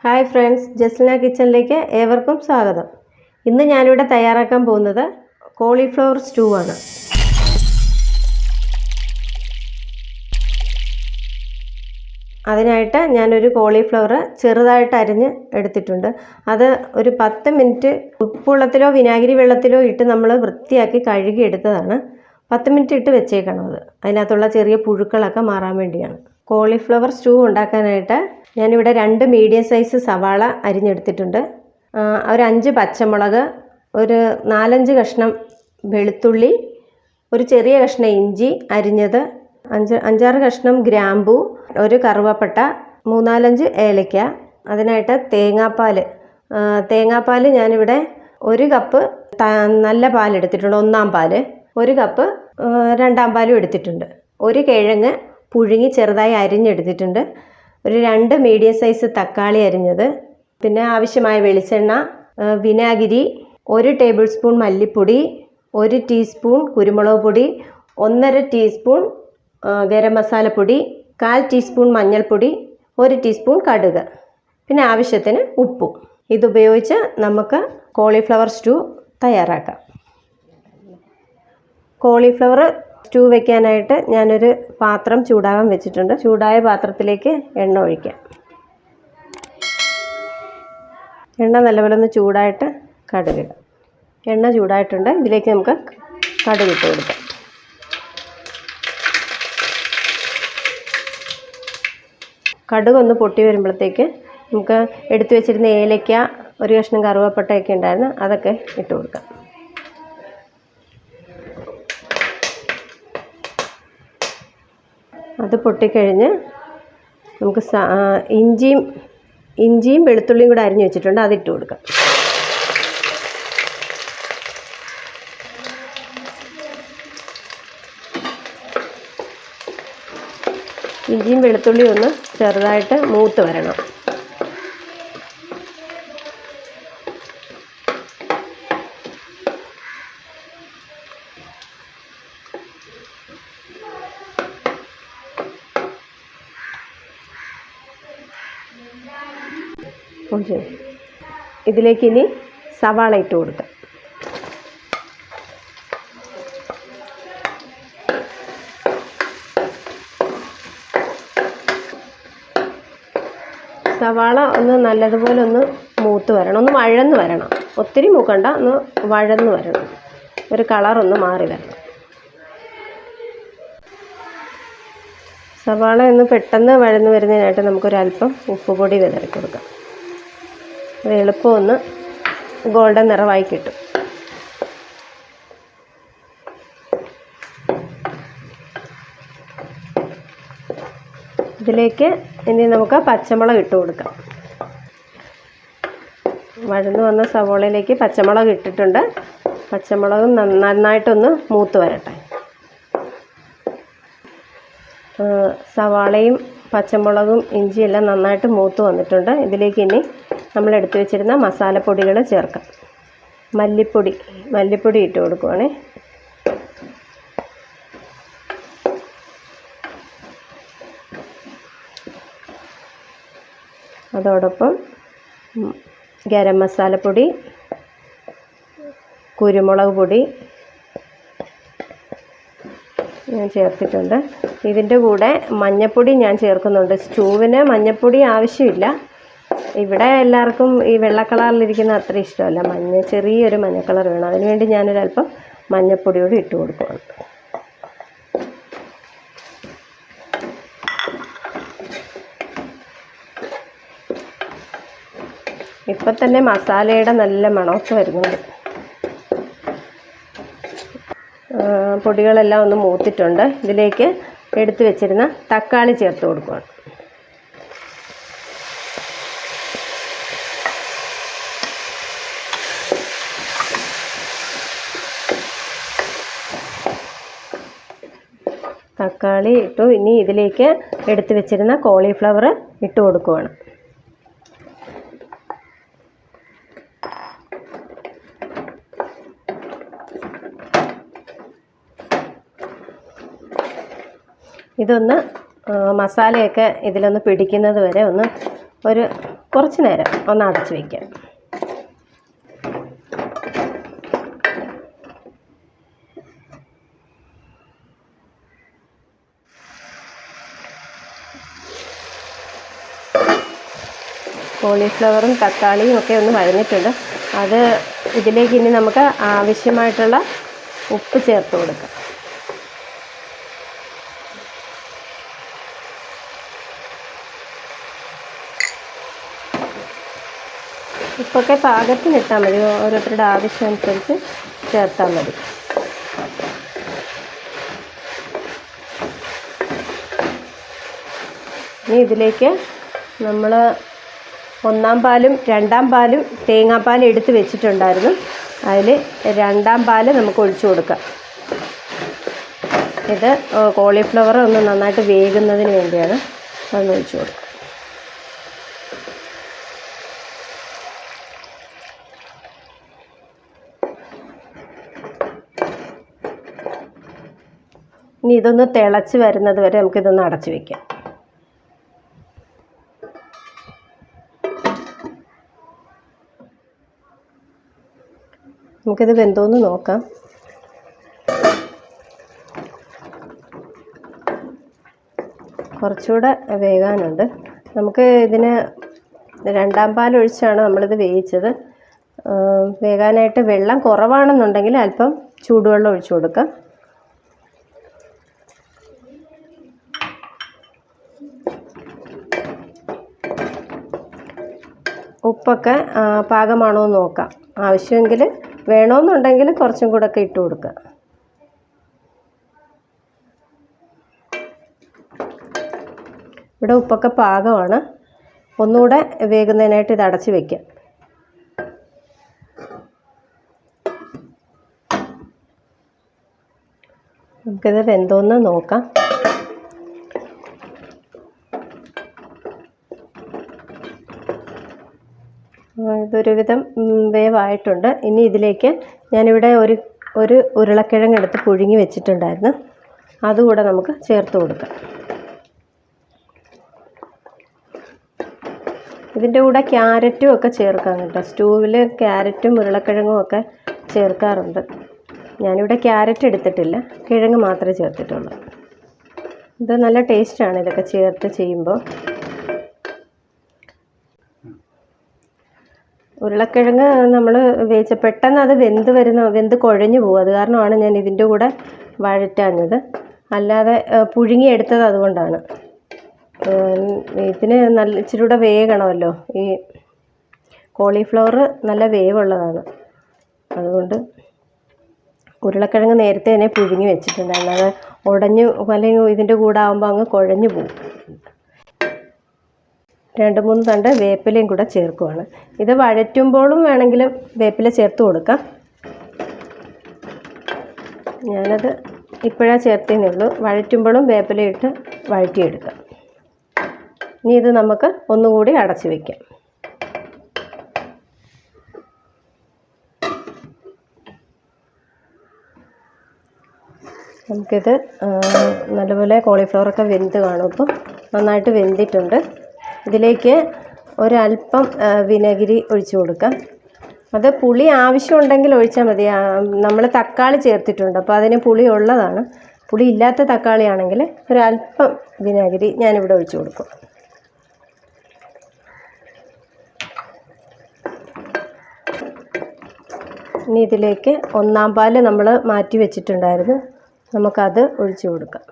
Hi friends, ജസ്ലിന കിച്ചണിലേക്ക് ഏവർക്കും സ്വാഗതം. ഇന്ന് ഞാനിവിടെ തയ്യാറാക്കാൻ പോകുന്നത് കോളിഫ്ലവർ സ്റ്റൂ ആണ്. അതിനായിട്ട് ഞാനൊരു കോളിഫ്ലവർ ചെറുതായിട്ട് അരിഞ്ഞ് എടുത്തിട്ടുണ്ട്. അത് ഒരു 10 മിനിറ്റ് ഉപ്പുവെള്ളത്തിലോ വിനാഗിരി വെള്ളത്തിലോ ഇട്ട് നമ്മൾ വൃത്തിയാക്കി കഴുകി എടുത്തതാണ്. 10 മിനിറ്റ് ഇട്ട് വെച്ചേക്കണം. അതിനകത്തുള്ള ചെറിയ പുഴുക്കളൊക്കെ മാറാൻ വേണ്ടിയാണ്. കോളിഫ്ലവർ സ്റ്റൂ ഉണ്ടാക്കാനായിട്ട് ഞാനിവിടെ 2 മീഡിയം സൈസ് സവാള അരിഞ്ഞെടുത്തിട്ടുണ്ട്. ഒരു 5 പച്ചമുളക്, ഒരു 4-5 കഷ്ണം വെളുത്തുള്ളി, ഒരു ചെറിയ കഷ്ണം ഇഞ്ചി അരിഞ്ഞത്, 5-6 കഷ്ണം ഗ്രാമ്പൂ, ഒരു കറുവപ്പട്ട, 3-4 ഏലക്ക. അതിനായിട്ട് തേങ്ങാപ്പാൽ ഞാനിവിടെ 1 കപ്പ് നല്ല പാലെടുത്തിട്ടുണ്ട്, 1-ാം പാൽ, 1 കപ്പ് 2-ാം പാലും എടുത്തിട്ടുണ്ട്. ഒരു കിഴങ്ങ് പുഴുങ്ങി ചെറുതായി അരിഞ്ഞെടുത്തിട്ടുണ്ട്. ഒരു 2 മീഡിയം സൈസ് തക്കാളി അരിഞ്ഞത്, പിന്നെ ആവശ്യമായ വെളിച്ചെണ്ണ, വിനാഗിരി, 1 ടേബിൾ സ്പൂൺ മല്ലിപ്പൊടി, 1 ടീസ്പൂൺ കുരുമുളക് പൊടി, 1.5 ടീസ്പൂൺ ഗരം മസാലപ്പൊടി, 1/4 ടീസ്പൂൺ മഞ്ഞൾപ്പൊടി, 1 ടീസ്പൂൺ കടുക്, പിന്നെ ആവശ്യത്തിന് ഉപ്പും. ഇതുപയോഗിച്ച് നമുക്ക് കോളിഫ്ലവർ സ്റ്റൂ തയ്യാറാക്കാം. കോളിഫ്ലവർ സ്റ്റൂ വയ്ക്കാനായിട്ട് ഞാനൊരു പാത്രം ചൂടാകാൻ വെച്ചിട്ടുണ്ട്. ചൂടായ പാത്രത്തിലേക്ക് എണ്ണ ഒഴിക്കാം. എണ്ണ നല്ലപോലെ ഒന്ന് ചൂടായിട്ട് കടുകിടാം. എണ്ണ ചൂടായിട്ടുണ്ട്. ഇതിലേക്ക് നമുക്ക് കടുകിട്ട് കൊടുക്കാം. കടുക് ഒന്ന് പൊട്ടി വരുമ്പോഴത്തേക്ക് നമുക്ക് എടുത്തു വെച്ചിരുന്ന ഏലക്ക, ഒരു കഷ്ണം കറുവപ്പട്ടയൊക്കെ ഉണ്ടായിരുന്നു, അതൊക്കെ ഇട്ട് കൊടുക്കാം. അത് പൊട്ടിക്കഴിഞ്ഞ് നമുക്ക് ഇഞ്ചിയും വെളുത്തുള്ളിയും കൂടെ അരിഞ്ഞ് വെച്ചിട്ടുണ്ട്, അതിട്ട് കൊടുക്കാം. ഇഞ്ചിയും വെളുത്തുള്ളിയും ഒന്ന് ചെറുതായിട്ട് മൂത്ത് വരണം. ഇതിലേക്ക് ഇനി സവാള ഇട്ട് കൊടുക്കാം. സവാള ഒന്ന് നല്ലതുപോലെ ഒന്ന് മൂത്ത് വരണം, ഒന്ന് വഴന്ന് വരണം. ഒത്തിരി മൂക്കണ്ട, ഒന്ന് വഴന്ന് വരണം, ഒരു കളറൊന്ന് മാറി വരണം. സവാള ഒന്ന് പെട്ടെന്ന് വഴന്ന് വരുന്നതിനായിട്ട് നമുക്കൊരല്പം ഉപ്പുപൊടി വിതറി കൊടുക്കാം. അത് എളുപ്പം ഒന്ന് ഗോൾഡൻ നിറമായി കിട്ടും. ഇതിലേക്ക് ഇനി നമുക്ക് പച്ചമുളക് ഇട്ട് കൊടുക്കാം. വഴന്ന് വന്ന സവോളയിലേക്ക് പച്ചമുളക് ഇട്ടിട്ടുണ്ട്. പച്ചമുളക് നന്നായിട്ടൊന്ന് മൂത്ത് വരട്ടെ. സവാളയും പച്ചമുളകും ഇഞ്ചിയെല്ലാം നന്നായിട്ട് മൂത്ത് വന്നിട്ടുണ്ട്. ഇതിലേക്ക് ഇനി നമ്മൾ എടുത്തു വെച്ചിരുന്ന മസാലപ്പൊടികൾ ചേർക്കാം. മല്ലിപ്പൊടി ഇട്ട് കൊടുക്കുവാണേ. അതോടൊപ്പം ഗരം മസാലപ്പൊടി, കുരുമുളക് പൊടി ഞാൻ ചേർത്തിട്ടുണ്ട്. ഇതിൻ്റെ കൂടെ മഞ്ഞൾപ്പൊടി ഞാൻ ചേർക്കുന്നുണ്ട്. സ്റ്റൂവിന് മഞ്ഞൾപ്പൊടി ആവശ്യമില്ല. ഇവിടെ എല്ലാവർക്കും ഈ വെള്ള കളറിലിരിക്കുന്ന അത്ര ഇഷ്ടമല്ല, ചെറിയൊരു മഞ്ഞ കളർ വേണം. അതിനുവേണ്ടി ഞാനൊരല്പം മഞ്ഞൾപ്പൊടിയോട് ഇട്ട് കൊടുക്കുകയാണ്. ഇപ്പം തന്നെ മസാലയുടെ നല്ല മണമൊക്കെ വരുന്നുണ്ട്. പൊടികളെല്ലാം ഒന്ന് മൂത്തിട്ടുണ്ട്. ഇതിലേക്ക് എടുത്തു വെച്ചിരുന്ന തക്കാളി ചേർത്ത് കൊടുക്കുകയാണ്. തക്കാളി ഇട്ടു. ഇനി ഇതിലേക്ക് എടുത്തു വെച്ചിരുന്ന കോളിഫ്ലവർ ഇട്ട് കൊടുക്കുകയാണ്. ഇതൊന്ന് മസാലയൊക്കെ ഇതിലൊന്ന് പിടിക്കുന്നത് വരെ ഒരു കുറച്ച് നേരം ഒന്ന് അടച്ച് വയ്ക്കാം. കോളിഫ്ലവറും തക്കാളിയും ഒക്കെ ഒന്ന് വഴഞ്ഞിട്ടുണ്ട്. അത് ഇതിലേക്ക് ഇനി നമുക്ക് ആവശ്യമായിട്ടുള്ള ഉപ്പ് ചേർത്ത് കൊടുക്കാം. ഉപ്പൊക്കെ പാകത്തിനിട്ടാൽ മതി, ഓരോരുത്തരുടെ ആവശ്യമനുസരിച്ച് ചേർത്താൽ മതി. ഇനി ഇതിലേക്ക് നമ്മൾ 1-ാം പാലും 2-ാം പാലും തേങ്ങാപ്പാൽ എടുത്ത് വെച്ചിട്ടുണ്ടായിരുന്നു. അതിൽ 2-ാം പാൽ നമുക്ക് ഒഴിച്ചു കൊടുക്കാം. ഇത് കോളിഫ്ലവർ ഒന്ന് നന്നായിട്ട് വേകുന്നതിന് വേണ്ടിയാണ് അതൊന്ന് ഒഴിച്ചു കൊടുക്കുക. ഇനി ഇതൊന്ന് തിളച്ച് വരുന്നത് വരെ നമുക്കിതൊന്ന് അടച്ചു വയ്ക്കാം. നമുക്കിത് വെന്തോന്ന് നോക്കാം. കുറച്ചുകൂടെ വേകാനുണ്ട്. നമുക്ക് ഇതിന് 2-ാം പാൽ ഒഴിച്ചാണ് നമ്മളിത് വേവിച്ചത്. വേകാനായിട്ട് വെള്ളം കുറവാണെന്നുണ്ടെങ്കിൽ അല്പം ചൂടുവെള്ളം ഒഴിച്ചു കൊടുക്കാം. ഉപ്പൊക്കെ പാകമാണോ എന്ന് നോക്കാം. ആവശ്യമെങ്കിൽ വേണമെന്നുണ്ടെങ്കിൽ കുറച്ചും കൂടെ ഒക്കെ ഇട്ട് കൊടുക്കുക. ഇവിടെ ഉപ്പൊക്കെ പാകമാണ്. ഒന്നുകൂടെ വേകുന്നതിനായിട്ട് ഇത് അടച്ച് വയ്ക്കാം. നമുക്കിത് വെന്തോന്ന് നോക്കാം. ഇതൊരുവിധം വേവായിട്ടുണ്ട്. ഇനി ഇതിലേക്ക് ഞാനിവിടെ ഒരു ഉരുളക്കിഴങ്ങ് എടുത്ത് പുഴുങ്ങി വെച്ചിട്ടുണ്ടായിരുന്നു. അതുകൂടെ നമുക്ക് ചേർത്ത് കൊടുക്കാം. ഇതിൻ്റെ കൂടെ ക്യാരറ്റും ഒക്കെ ചേർക്കാം കേട്ടോ. സ്റ്റൂവിൽ ക്യാരറ്റും ഉരുളക്കിഴങ്ങും ഒക്കെ ചേർക്കാറുണ്ട്. ഞാനിവിടെ ക്യാരറ്റ് എടുത്തിട്ടില്ല, കിഴങ്ങ് മാത്രമേ ചേർത്തിട്ടുള്ളൂ. ഇത് നല്ല ടേസ്റ്റാണ് ഇതൊക്കെ ചേർത്ത് ചെയ്യുമ്പോൾ. ഉരുളക്കിഴങ്ങ് നമ്മൾ വേവിച്ച പെട്ടെന്ന് അത് വെന്ത് കുഴഞ്ഞു പോകും. അത് കാരണമാണ് ഞാൻ ഇതിൻ്റെ കൂടെ വഴറ്റാഞ്ഞത്. അല്ലാതെ പുഴുങ്ങിയെടുത്തത് അതുകൊണ്ടാണ്. ഇതിന് നല്ല ഇച്ചിരി കൂടെ വേകണമല്ലോ. ഈ കോളിഫ്ലവർ നല്ല വേവുള്ളതാണ്. അതുകൊണ്ട് ഉരുളക്കിഴങ്ങ് നേരത്തെ തന്നെ പുഴുങ്ങി വെച്ചിട്ടുണ്ടായിരുന്നു. അത് ഉടഞ്ഞു അല്ലെങ്കിൽ ഇതിൻ്റെ കൂടെ ആകുമ്പോൾ അങ്ങ് കുഴഞ്ഞു പോകും. 2-3 തണ്ട് വേപ്പിലയും കൂടെ ചേർക്കുവാണ്. ഇത് വഴറ്റുമ്പോഴും വേണമെങ്കിൽ വേപ്പില ചേർത്ത് കൊടുക്കാം. ഞാനത് ഇപ്പോഴാണ് ചേർത്തേ ഉള്ളൂ. വഴറ്റുമ്പോഴും വേപ്പില ഇട്ട് വഴറ്റിയെടുക്കാം. ഇനി ഇത് നമുക്ക് ഒന്നുകൂടി അടച്ചു വയ്ക്കാം. നമുക്കിത് നല്ലപോലെ കോളിഫ്ലവറൊക്കെ വെന്ത് കാണും. ഇപ്പോൾ നന്നായിട്ട് വെന്തിട്ടുണ്ട്. ഇതിലേക്ക് ഒരല്പം വിനെഗിരി ഒഴിച്ചു കൊടുക്കാം. അത് പുളി ആവശ്യമുണ്ടെങ്കിൽ ഒഴിച്ചാൽ മതി. നമ്മൾ തക്കാളി ചേർത്തിട്ടുണ്ട്, അപ്പോൾ അതിന് പുളി ഉള്ളതാണ്. പുളി ഇല്ലാത്ത തക്കാളിയാണെങ്കിൽ ഒരല്പം വിനെഗിരി ഞാനിവിടെ ഒഴിച്ചു കൊടുക്കും. ഇനി ഇതിലേക്ക് 1-ാം പാൽ നമ്മൾ മാറ്റി വെച്ചിട്ടുണ്ടായിരുന്നു. നമുക്കത് ഒഴിച്ചു കൊടുക്കാം.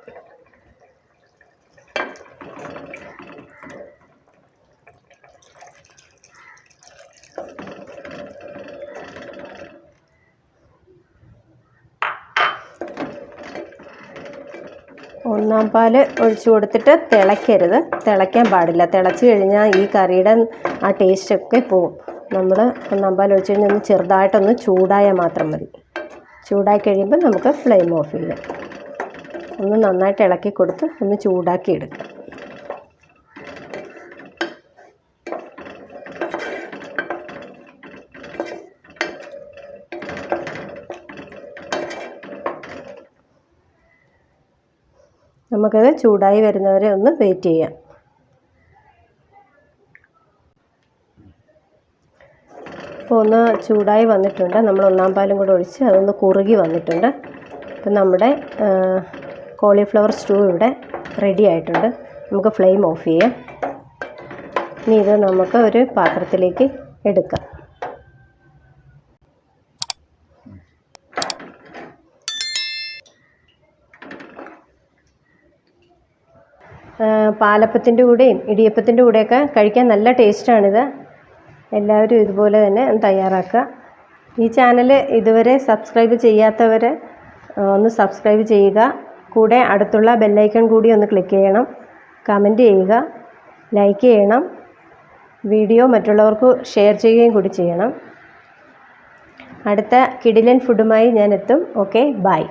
ഒന്നാം പാൽ ഒഴിച്ചു കൊടുത്തിട്ട് തിളയ്ക്കരുത്, തിളയ്ക്കാൻ പാടില്ല. തിളച്ച് കഴിഞ്ഞാൽ ഈ കറിയുടെ ആ ടേസ്റ്റൊക്കെ പോവും. നമ്മൾ 1-ാം പാൽ ഒഴിച്ച് കഴിഞ്ഞാൽ ഒന്ന് ചെറുതായിട്ടൊന്ന് ചൂടായാൽ മാത്രം മതി. ചൂടായി കഴിയുമ്പോൾ നമുക്ക് ഫ്ലെയിം ഓഫ് ചെയ്യാം. ഒന്ന് നന്നായിട്ട് ഇളക്കി കൊടുത്ത് ഒന്ന് ചൂടാക്കി എടുക്കാം. നമുക്കത് ചൂടായി വരുന്നവരെ ഒന്ന് വെയിറ്റ് ചെയ്യാം. അപ്പോൾ ഒന്ന് ചൂടായി വന്നിട്ടുണ്ട്. നമ്മൾ ഒന്നാം പാലും കൂടെ ഒഴിച്ച് അതൊന്ന് കുറുകി വന്നിട്ടുണ്ട്. അപ്പം നമ്മുടെ കോളിഫ്ലവർ സ്റ്റൂ ഇവിടെ റെഡി ആയിട്ടുണ്ട്. നമുക്ക് ഫ്ലെയിം ഓഫ് ചെയ്യാം. ഇനി ഇത് നമുക്ക് ഒരു പാത്രത്തിലേക്ക് എടുക്കാം. പാലപ്പത്തിൻ്റെ കൂടെയും ഇടിയപ്പത്തിൻ്റെ കൂടെയൊക്കെ കഴിക്കാൻ നല്ല ടേസ്റ്റാണിത്. എല്ലാവരും ഇതുപോലെ തന്നെ തയ്യാറാക്കുക. ഈ ചാനൽ ഇതുവരെ സബ്സ്ക്രൈബ് ചെയ്യാത്തവർ ഒന്ന് സബ്സ്ക്രൈബ് ചെയ്യുക. കൂടെ അടുത്തുള്ള ബെല്ലൈക്കൺ കൂടി ഒന്ന് ക്ലിക്ക് ചെയ്യണം. കമൻറ്റ് ചെയ്യുക, ലൈക്ക് ചെയ്യണം. വീഡിയോ മറ്റുള്ളവർക്ക് ഷെയർ ചെയ്യുകയും കൂടി ചെയ്യണം. അടുത്ത കിടിലൻ ഫുഡുമായി ഞാൻ എത്തും. Okay, by.